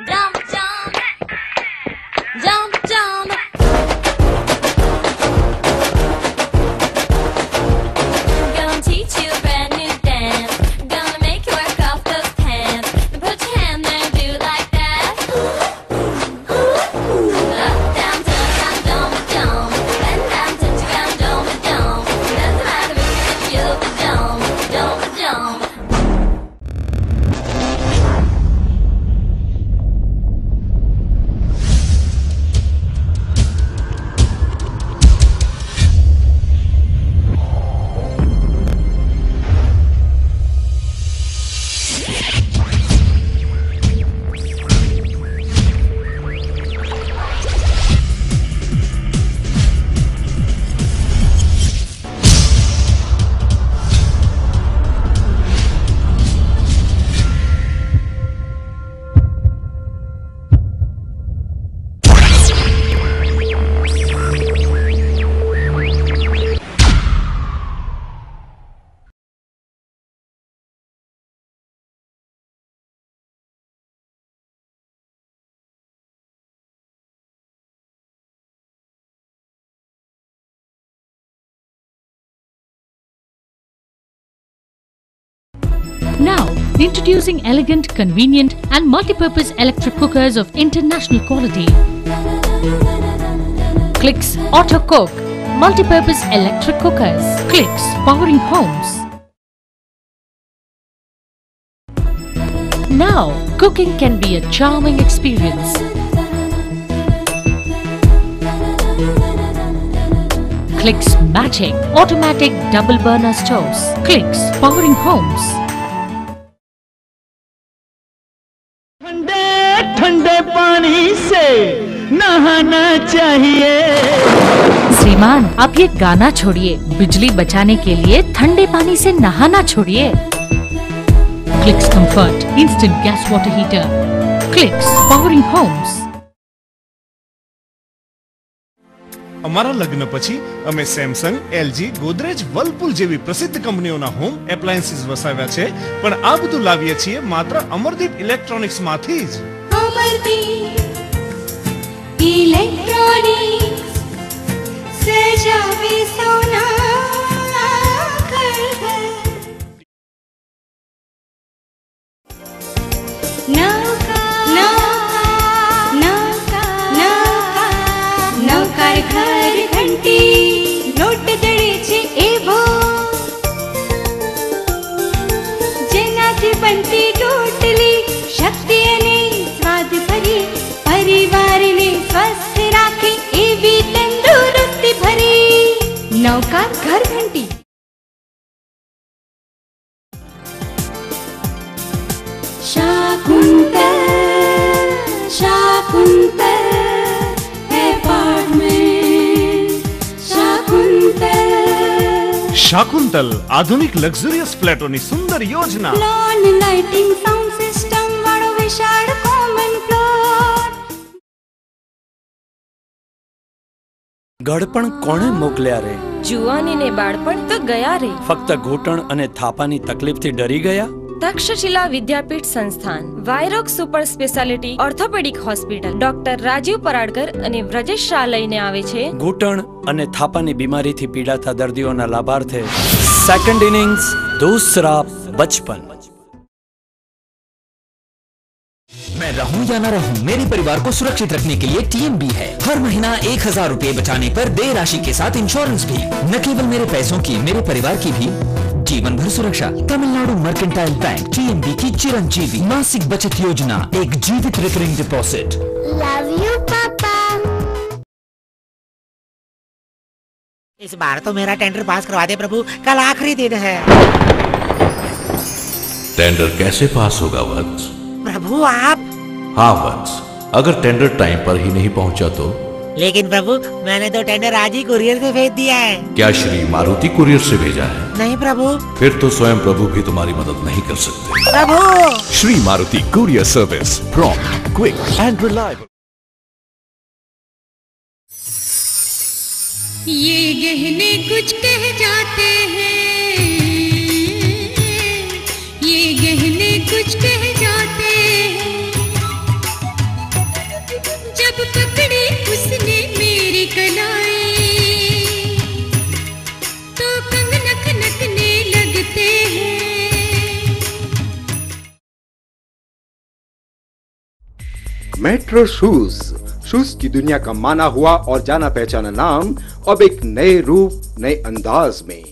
Jump, jump, jump, jump. Gonna teach you a brand new dance. Gonna make you work off those pants. Put your hand there and do like that. Up, down, down, down, down. Bend down, touch the ground, dome, dome. Doesn't matter if you're the dome, dome, dome. Now, introducing elegant, convenient and multi-purpose electric cookers of international quality. Clicks Auto Cook, multi-purpose electric cookers. Clicks powering homes. Now, cooking can be a charming experience. Clicks Matching, automatic double burner stoves. Clicks powering homes. ठंडे ठंडे पानी से नहाना चाहिए। श्रीमान, आप ये गाना छोड़िए, बिजली बचाने के लिए ठंडे पानी से नहाना छोड़िए। Clicks Comfort, instant gas water heater. Clicks powering homes. અમારા લગ્ન પછી અમે સેમસંગ, એલજી, ગોદરેજ, વર્લપૂલ જેવી પ્રસિદ્ધ કંપનીઓના હોમ એપ્લાયન્સીસ વસાવ્યા છે, પણ આ બધું લાવીએ છીએ માત્ર અમરદીપ ઇલેક્ટ્રોનિક્સ માંથી જ। अमरदीप इलेक्ट्रॉनिक्स सजावे सोना घर घर। नौका नौका नौका नौका नौकार घर घंटी नोट जडेचे एवो जेनाथी बनती टोटली शक्ति અને સ્વાદ ભરી પરિવારને સ્વસ્થ રાખે એવી તંદુરસ્તી ભરી નૌકાર ઘર ઘંટી। શાકુંતલ શાકુંતલ એપાર્ટમેન્ટ શાકુંતલ। શાકુંતલ આધુનિક લક્ઝરિયસ ફ્લેટોની સુંદર યોજના। નોન લાઇટિંગ સાઉન્ડ સિસ્ટમ વાળો વિશાળ કોમન પ્લોટ। ગળપણ કોણે મોકલ્યા રે? જુવાની ને બાળપણ તો ગયા રે। ફક્ત ઘૂંટણ અને થાપાની તકલીફથી ડરી ગયા? Takshashila Vidyapeeth Sansthan, Vayroc super speciality orthopaedic hospital, doctor Rajiv Paradkar અને વ્રજેશ શાહ લઈને આવે છે ઘૂંટણ અને થાપાની બીમારીથી પીડાતા દર્દીઓના લાભાર્થે સેકન્ડ ઇનિંગ્સ दूसरा बचपन। मैं रहूं या न रहूं, मेरे परिवार को सुरक्षित रखने के लिए टीएमबी है। हर महीना 1000 रुपए बचाने पर देय राशि के साथ इंश्योरेंस भी। न केवल मेरे पैसों की, मेरे परिवार की भी जीवन भर सुरक्षा। तमिलनाडु मर्केंटाइल बैंक टीएमबी की चिरंजीवी मासिक बचत योजना, एक जीवित रिकरिंग डिपॉजिट। लव यू पापा। इस बार तो मेरा टेंडर पास करवा दे प्रभु, कल आखिरी दिन है। टेंडर कैसे पास होगा वत्स? प्रभु आप। हाँ वत्स, अगर टेंडर टाइम पर ही नहीं पहुंचा तो? लेकिन प्रभु मैंने तो टेंडर आज ही कुरियर से भेज दिया है। क्या श्री मारुति कुरियर से भेजा है? नहीं प्रभु। फिर तो स्वयं प्रभु भी तुम्हारी मदद नहीं कर सकते। प्रभु Shri Maruti courier service, prompt, quick and reliable. ये गहने कुछ कह जाते हैं, ये गहने कुछ कह जाते हैं। मेट्रो शूज की दुनिया का माना हुआ और जाना पहचाना नाम अब एक नए रूप, नए अंदाज में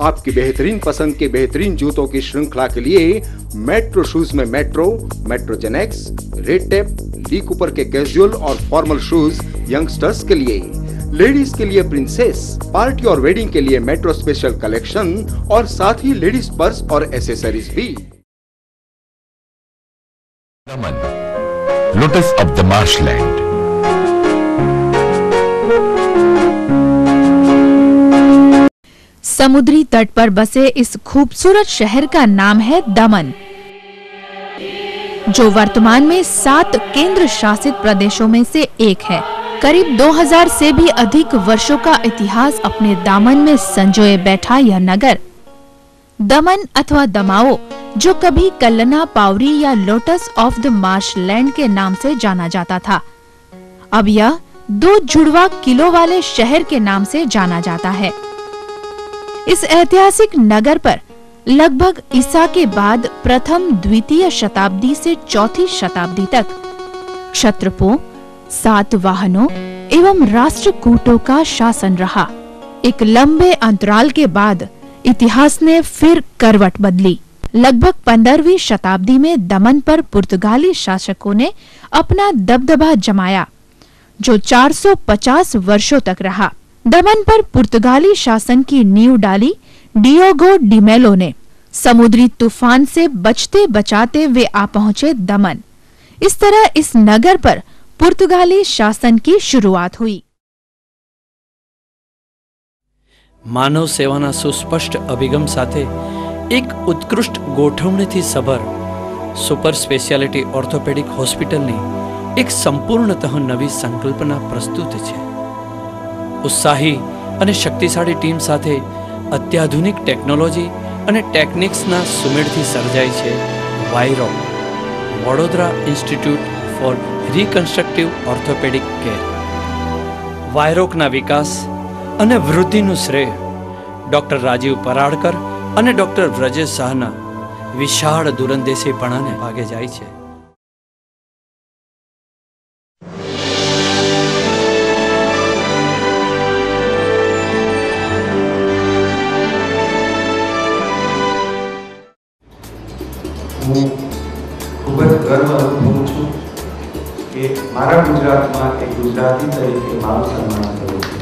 आपकी बेहतरीन पसंद के बेहतरीन जूतों की श्रृंखला के लिए मेट्रो शूज में metro gen X, red tape, Lee Cooper के कैजुअल और फॉर्मल शूज यंगस्टर्स के लिए, लेडीज के लिए प्रिंसेस, पार्टी और वेडिंग के लिए मेट्रो स्पेशल कलेक्शन और साथ ही लेडीज पर्स और एसेसरीज भी। Daman, Lotus of the Marshland. समुद्री तट पर बसे इस खूबसूरत शहर का नाम है दमन, जो वर्तमान में 7 केंद्र शासित प्रदेशों में से एक है। करीब 2000 से भी अधिक वर्षों का इतिहास अपने दामन में संजोए बैठा यह नगर दमन अथवा दमाओ, जो कभी कल्लना पावरी या लोटस ऑफ द मार्शलैंड के नाम से जाना जाता था, अब यह 2 जुड़वा किलों वाले शहर के नाम से जाना जाता है। इस ऐतिहासिक नगर पर लगभग ईसा के बाद प्रथम द्वितीय शताब्दी से चौथी शताब्दी तक क्षत्रपों, सातवाहनों एवं राष्ट्रकूटों का शासन रहा। एक लंबे अंतराल के बाद इतिहास ने फिर करवट बदली। लगभग 15वीं शताब्दी में दमन पर पुर्तगाली शासकों ने अपना दबदबा जमाया, जो 450 वर्षों तक रहा। दमन पर पुर्तगाली शासन की नींव डाली डियोगो डी मेलो ने। समुद्री तूफान से बचते बचाते वे आ पहुंचे दमन। इस तरह इस नगर पर पुर्तगाली शासन की शुरुआत हुई। માનવ સેવાના સુસ્પષ્ટ અભિગમ સાથે એક ઉત્કૃષ્ટ ગોઠવણીથી સભર સુપર સ્પેશિયાલિટી ઓર્થોપેડિક હોસ્પિટલની એક સંપૂર્ણતઃ નવી સંકલ્પના પ્રસ્તુત છે। ઉત્સાહી અને શક્તિશાળી ટીમ સાથે અત્યાધુનિક ટેકનોલોજી અને ટેકનિક્સના સુમેળથી સર્જાઈ છે Vayroc, Vadodara institute for reconstructive orthopaedic care. વાયરોકના વિકાસ અને વૃદ્ધિનું શ્રેય ડોક્ટર રાજીવ પરાડકર અને ડોક્ટર વ્રજેશ શાહના વિશાળ દૂરંદેશીપણાને ભાગે જાય છે। હું ખૂબ જ ગર્વ અનુભવું છું કે મારા ગુજરાતમાં એક ગુજરાતી તરીકે મારું સન્માન થયું છે।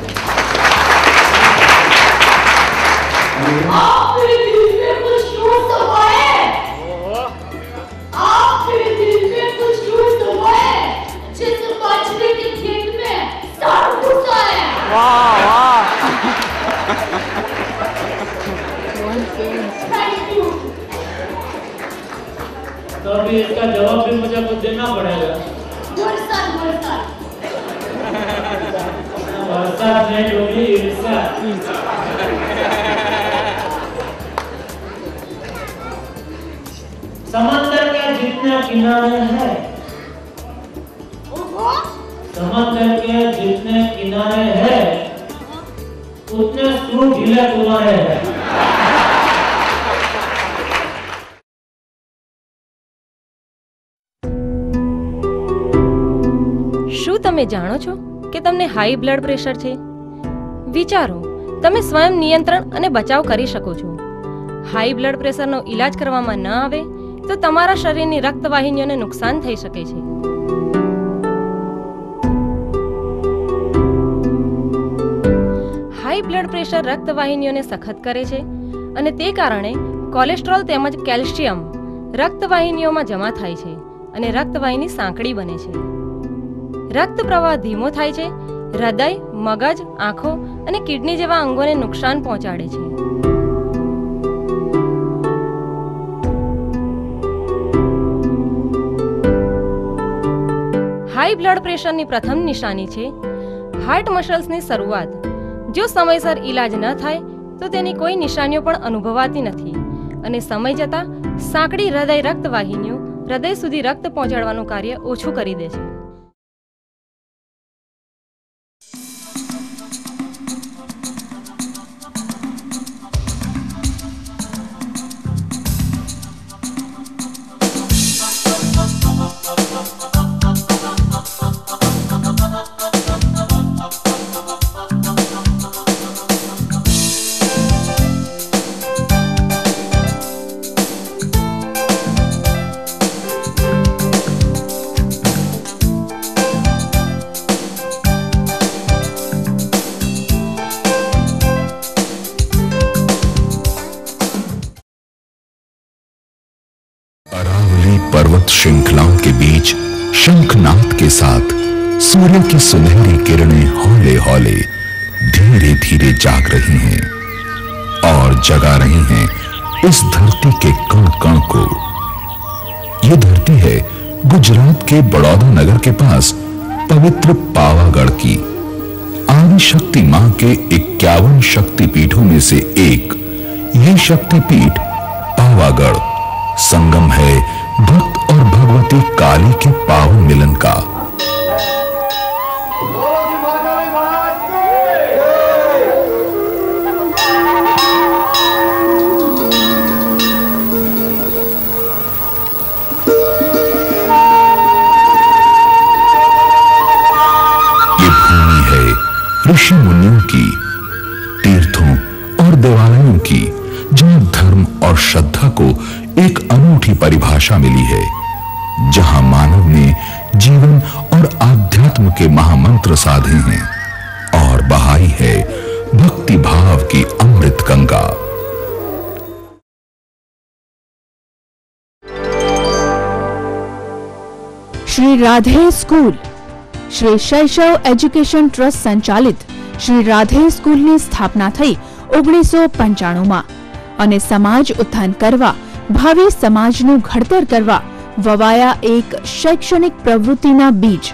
आप मेरे दिल में कुछ ढूंढ तो पाए, आप मेरे दिल में कुछ ढूंढ तो पाए, जिस बाजरे के खेत में सार घुसा है। वाह वाह, थैंक यू। तो अभी इसका जवाब भी मुझे कुछ देना पड़ेगा। बरसात बरसात बरसात नहीं होगी, ईर्ष्या। समंदर के जितने किनारे हैं, समंदर के जितने किनारे हैं, उतने स्क्रू ढीले तुम्हारे हैं। શું તમે જાણો છો કે તમને હાઈ બ્લડ પ્રેશર છે? વિચારો, તમે સ્વયં નિયંત્રણ અને બચાવ કરી શકો છો। હાઈ બ્લડ પ્રેશરનો ઈલાજ કરવામાં ન આવે તો તમારા શરીરની રક્તવાહિનીઓને નુકસાન થઈ શકે છે। હાઈ બ્લડ પ્રેશર રક્તવાહિનીઓને સખત કરે છે અને તે કારણે કોલેસ્ટ્રોલ તેમજ કેલ્શિયમ રક્તવાહિનીઓમાં જમા થાય છે અને રક્તવાહિની સાંકડી બને છે। રક્ત પ્રવાહ ધીમો થાય છે, હૃદય, મગજ, આંખો અને કિડની જેવા અંગોને નુકસાન પહોંચાડે છે। હાઈ બ્લડ પ્રેશરની પ્રથમ નિશાની છે હાર્ટ મસલ્સની શરૂઆત। જો સમયસર ઈલાજ ન થાય તો તેની કોઈ નિશાનીઓ પણ અનુભવાતી નથી અને સમય જતાં સાંકડી હૃદય રક્તવાહિનીઓ હૃદય સુધી રક્ત પહોંચાડવાનું કાર્ય ઓછું કરી દે છે। पर्वत श्रृंखलाओं के बीच शंखनाद के साथ सूर्य की सुनहरी किरणें हौले हौले धीरे धीरे जाग रही हैं और जगा रही हैं इस धरती के कण कण को। यह धरती है गुजरात के बड़ौदा नगर के पास पवित्र पावागढ़ की। आदि शक्ति मां के 51 शक्तिपीठों में से एक ये शक्तिपीठ पावागढ़ संगम है भक्त और भगवती काली के पावन मिलन का। ये भूमि है ऋषि मुनियों की, तीर्थों और देवालयों की, जहां धर्म और श्रद्धा को एक अनूठी परिभाषा मिली है, जहां मानव ने जीवन और आध्यात्म के महामंत्र साधे हैं और बहाई है भक्ति भाव की अमृत गंगा। Shri Radhe school Shri Shaishav education trust संचालित श्री राधे स्कूलની સ્થાપના થઈ 1995માં અને સમાજ ઉત્થાન કરવા, ભાવિ સમાજનું ઘડતર કરવા વવાયા એક શૈક્ષણિક પ્રવૃત્તિના બીજ।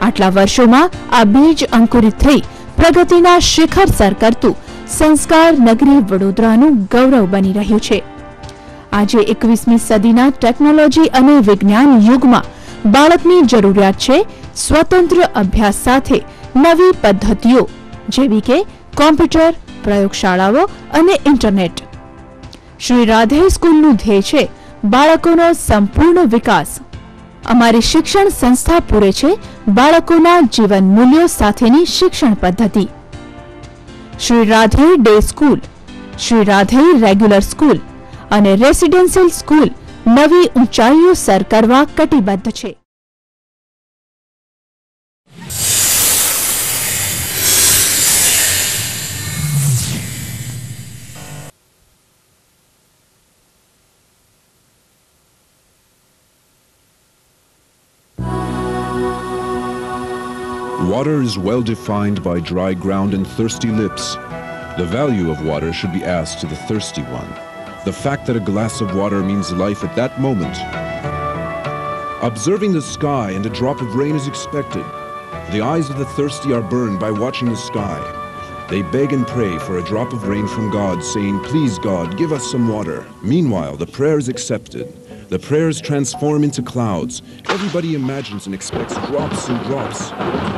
આટલા વર્ષોમાં આ બીજ અંકુરિત થઈ પ્રગતિના શિખર સર કરતું સંસ્કાર નગરી વડોદરાનું ગૌરવ બની રહ્યું છે। આજે 21મી સદીના ટેકનોલોજી અને વિજ્ઞાન યુગમાં બાળકની જરૂરિયાત છે સ્વતંત્ર અભ્યાસ સાથે નવી પદ્ધતિઓ જેવી કે કોમ્પ્યુટર, પ્રયોગશાળાઓ અને ઇન્ટરનેટ। શ્રી રાધે સ્કૂલનું ધ્યેય છે બાળકોનો સંપૂર્ણ વિકાસ। અમારી શિક્ષણ સંસ્થા પૂરે છે બાળકોના જીવન મૂલ્યો સાથેની શિક્ષણ પદ્ધતિ। Shri Radhe day school, Shri Radhe regular school અને રેસિડેન્શિયલ સ્કૂલ નવી ઊંચાઈઓ સર કરવા કટિબદ્ધ છે। Water is well defined by dry ground and thirsty lips. The value of water should be asked to the thirsty one. The fact that a glass of water means life at that moment. Observing the sky and a drop of rain is expected. The eyes of the thirsty are burned by watching the sky. They beg and pray for a drop of rain from God, saying, "Please God, give us some water." Meanwhile, the prayer is accepted. The prayers transform into clouds. Everybody imagines and expects drops and drops.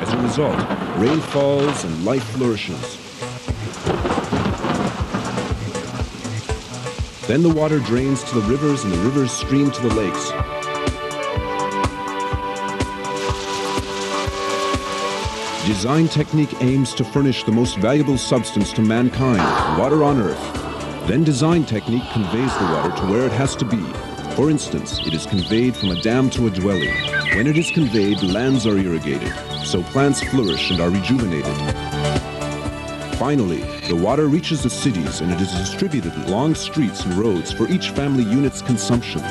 As a result, rain falls and life flourishes. Then the water drains to the rivers and the rivers stream to the lakes. Design technique aims to furnish the most valuable substance to mankind, water on earth. Then design technique conveys the water to where it has to be. For instance, it is conveyed from a dam to a dwelling. When it is conveyed, lands are irrigated, so plants flourish and are rejuvenated. Finally, the water reaches the cities and it is distributed along streets and roads for each family unit's consumption.